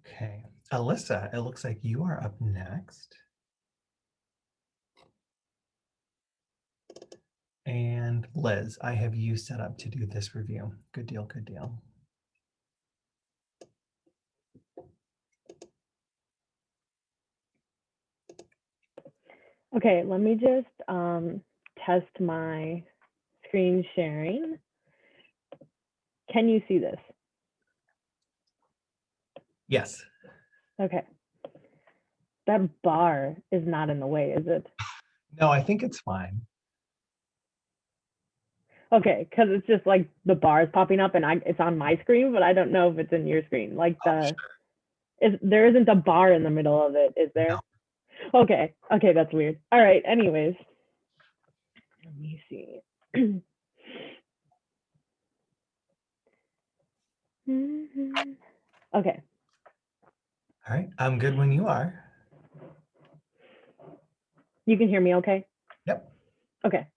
Okay. Alyssa, it looks like you are up next. And Liz, I have you set up to do this review. Good deal, good deal. Okay, let me just test my screen sharing. Can you see this? Yes. Okay. That bar is not in the way, is it? No, I think it's fine. Okay, because it's just like the bar is popping up and it's on my screen, but I don't know if it's in your screen. Like there isn't a bar in the middle of it, is there? No. Okay, that's weird. All right, anyways. Let me see. Okay. All right, I'm good when you are. You can hear me okay? Yep. Okay.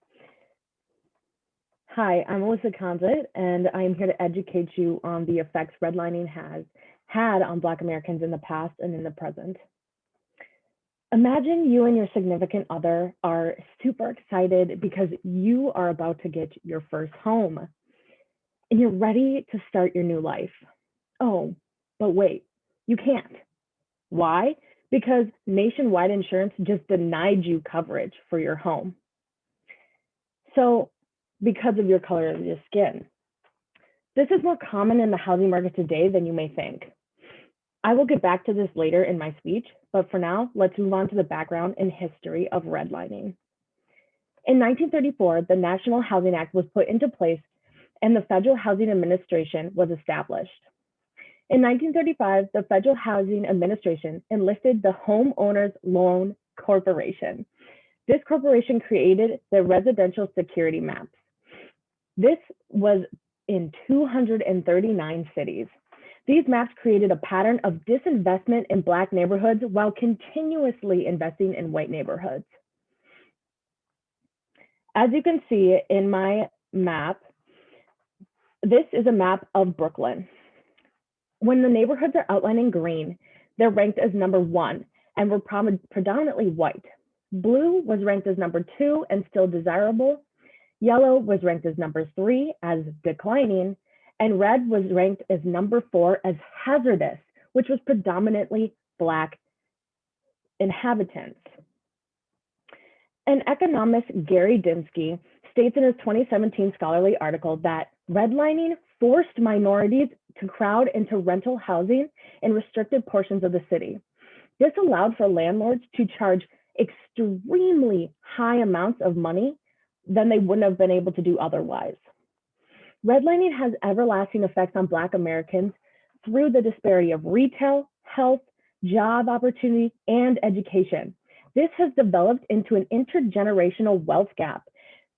Hi, I'm Alyssa Conzit, and I am here to educate you on the effects redlining has had on Black Americans in the past and in the present. Imagine you and your significant other are super excited because you are about to get your first home and you're ready to start your new life. Oh, but wait, you can't. Why? Because nationwide insurance just denied you coverage for your home. So, because of your color of your skin. This is more common in the housing market today than you may think. I will get back to this later in my speech, but for now, let's move on to the background and history of redlining. In 1934, the National Housing Act was put into place and the Federal Housing Administration was established. In 1935, the Federal Housing Administration enlisted the Homeowners Loan Corporation. This corporation created the residential security maps. This was in 239 cities. These maps created a pattern of disinvestment in Black neighborhoods while continuously investing in white neighborhoods. As you can see in my map, this is a map of Brooklyn. When the neighborhoods are outlined in green, they're ranked as number 1 and were predominantly white. Blue was ranked as number 2 and still desirable. Yellow was ranked as number 3 as declining, and red was ranked as number 4 as hazardous, which was predominantly Black inhabitants. And economist Gary Dinsky states in his 2017 scholarly article that redlining forced minorities to crowd into rental housing in restricted portions of the city. This allowed for landlords to charge extremely high amounts of money than they wouldn't have been able to do otherwise. Redlining has everlasting effects on Black Americans through the disparity of retail, health, job opportunity, and education. This has developed into an intergenerational wealth gap.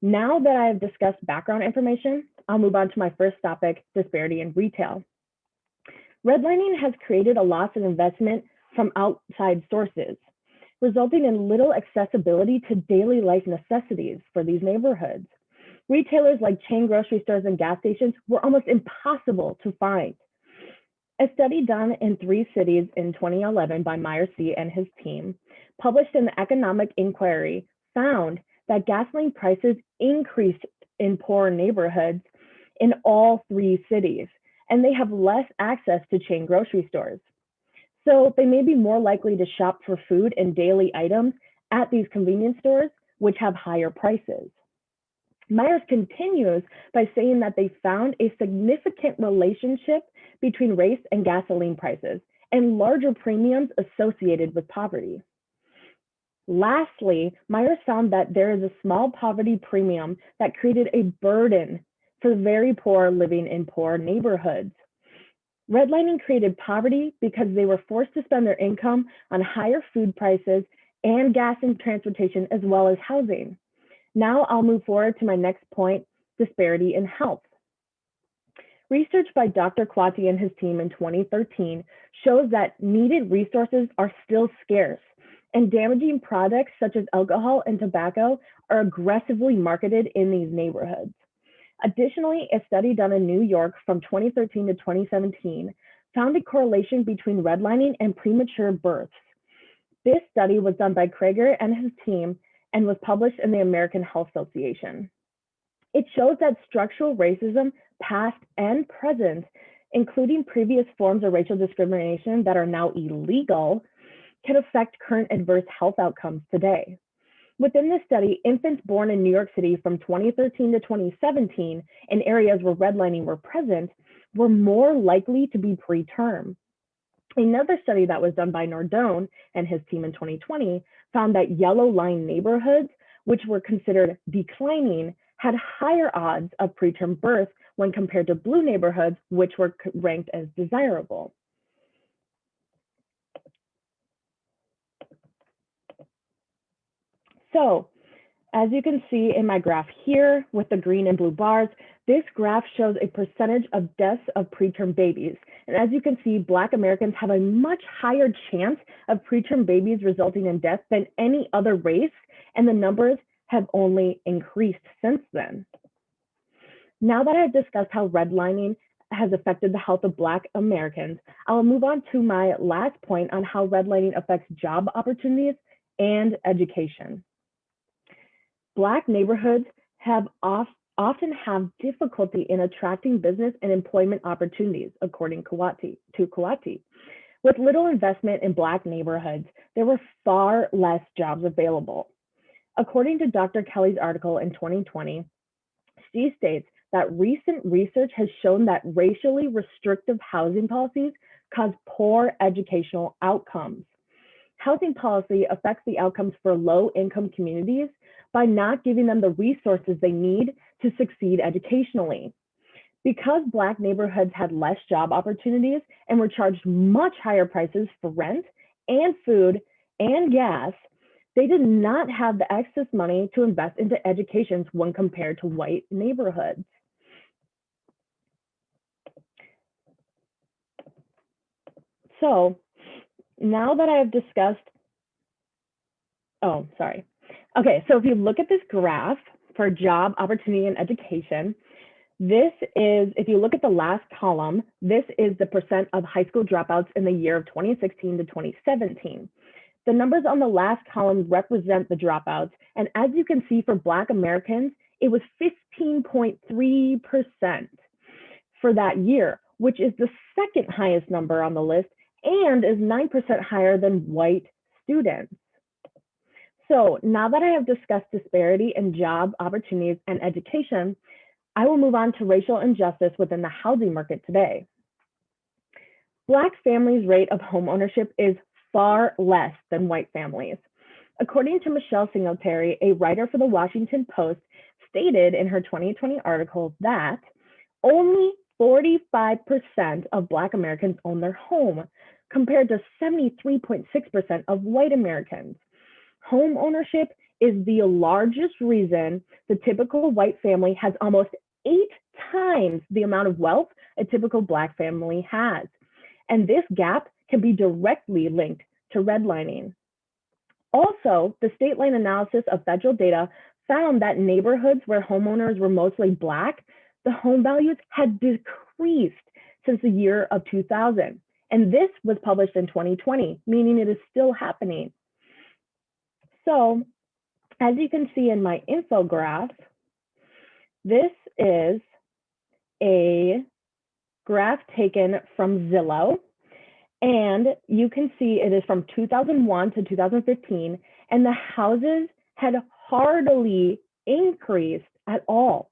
Now that I have discussed background information, I'll move on to my first topic, disparity in retail. Redlining has created a loss of investment from outside sources, resulting in little accessibility to daily life necessities for these neighborhoods. Retailers like chain grocery stores and gas stations were almost impossible to find. A study done in 3 cities in 2011 by Myers C. and his team, published in the Economic Inquiry, found that gasoline prices increased in poor neighborhoods in all 3 cities, and they have less access to chain grocery stores. So they may be more likely to shop for food and daily items at these convenience stores, which have higher prices. Myers continues by saying that they found a significant relationship between race and gasoline prices and larger premiums associated with poverty. Lastly, Myers found that there is a small poverty premium that created a burden for the very poor living in poor neighborhoods. Redlining created poverty because they were forced to spend their income on higher food prices and gas and transportation, as well as housing. Now I'll move forward to my next point, disparity in health. Research by Dr. Kwati and his team in 2013 shows that needed resources are still scarce, and damaging products such as alcohol and tobacco are aggressively marketed in these neighborhoods. Additionally, a study done in New York from 2013 to 2017 found a correlation between redlining and premature births. This study was done by Krager and his team and was published in the American Health Association. It shows that structural racism, past and present, including previous forms of racial discrimination that are now illegal, can affect current adverse health outcomes today. Within this study, infants born in New York City from 2013 to 2017 in areas where redlining were present were more likely to be preterm. Another study that was done by Nardone and his team in 2020 found that yellow line neighborhoods, which were considered declining, had higher odds of preterm birth when compared to blue neighborhoods, which were ranked as desirable. So, as you can see in my graph here with the green and blue bars, this graph shows a percentage of deaths of preterm babies. And as you can see, Black Americans have a much higher chance of preterm babies resulting in death than any other race, and the numbers have only increased since then. Now that I've discussed how redlining has affected the health of Black Americans, I will move on to my last point on how redlining affects job opportunities and education. Black neighborhoods often have difficulty in attracting business and employment opportunities, according to Kawati. With little investment in Black neighborhoods, there were far less jobs available. According to Dr. Kelly's article in 2020, she states that recent research has shown that racially restrictive housing policies cause poor educational outcomes. Housing policy affects the outcomes for low-income communities by not giving them the resources they need to succeed educationally. Because Black neighborhoods had less job opportunities and were charged much higher prices for rent and food and gas, they did not have the excess money to invest into education when compared to white neighborhoods. So now that I have discussed, Okay, so if you look at this graph for job opportunity and education, this is, if you look at the last column, this is the percent of high school dropouts in the year of 2016 to 2017. The numbers on the last column represent the dropouts. And as you can see for Black Americans, it was 15.3% for that year, which is the second highest number on the list and is 9% higher than white students. So now that I have discussed disparity in job opportunities and education, I will move on to racial injustice within the housing market today. Black families' rate of home ownership is far less than white families. According to Michelle Singletary, a writer for the Washington Post, stated in her 2020 article that only 45% of Black Americans own their home, compared to 73.6% of white Americans. Home ownership is the largest reason the typical white family has almost 8 times the amount of wealth a typical Black family has. And this gap can be directly linked to redlining. Also, the state line analysis of federal data found that neighborhoods where homeowners were mostly Black, the home values had decreased since the year of 2000. And this was published in 2020, meaning it is still happening. So, as you can see in my infograph, this is a graph taken from Zillow, and you can see it is from 2001 to 2015, and the houses had hardly increased at all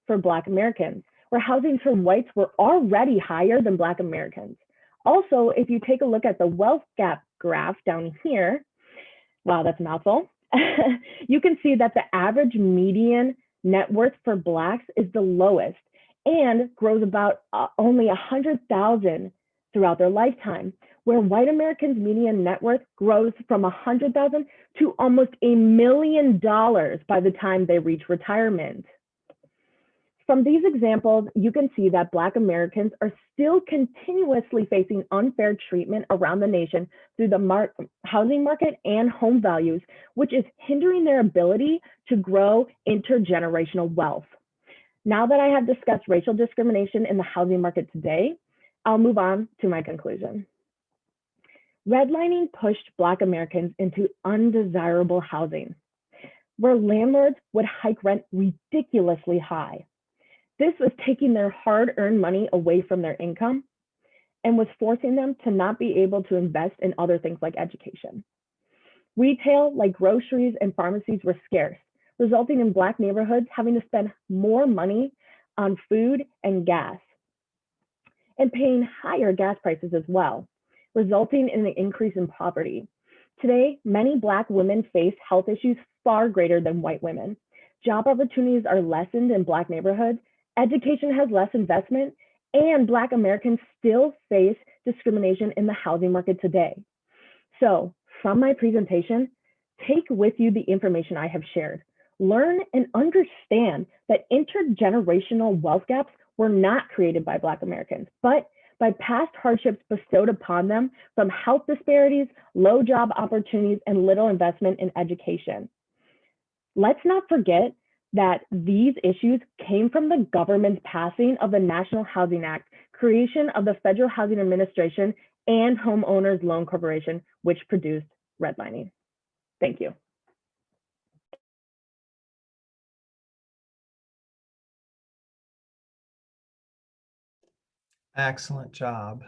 for Black Americans, where housing for whites were already higher than Black Americans. Also, if you take a look at the wealth gap graph down here, wow, that's a mouthful. You can see that the average median net worth for Blacks is the lowest and grows about only 100,000 throughout their lifetime, where white Americans' median net worth grows from 100,000 to almost $1 million by the time they reach retirement. From these examples, you can see that Black Americans are still continuously facing unfair treatment around the nation through the housing market and home values, which is hindering their ability to grow intergenerational wealth. Now that I have discussed racial discrimination in the housing market today, I'll move on to my conclusion. Redlining pushed Black Americans into undesirable housing, where landlords would hike rent ridiculously high. This was taking their hard-earned money away from their income and was forcing them to not be able to invest in other things like education. Retail, like groceries and pharmacies, were scarce, resulting in Black neighborhoods having to spend more money on food and gas, and paying higher gas prices as well, resulting in an increase in poverty. Today, many Black women face health issues far greater than white women. Job opportunities are lessened in Black neighborhoods, education has less investment, and Black Americans still face discrimination in the housing market today. So, from my presentation, take with you the information I have shared. Learn and understand that intergenerational wealth gaps were not created by Black Americans, but by past hardships bestowed upon them from health disparities, low job opportunities, and little investment in education. Let's not forget that these issues came from the government's passing of the National Housing Act, creation of the Federal Housing Administration, and Homeowners Loan Corporation, which produced redlining. Thank you. Excellent job.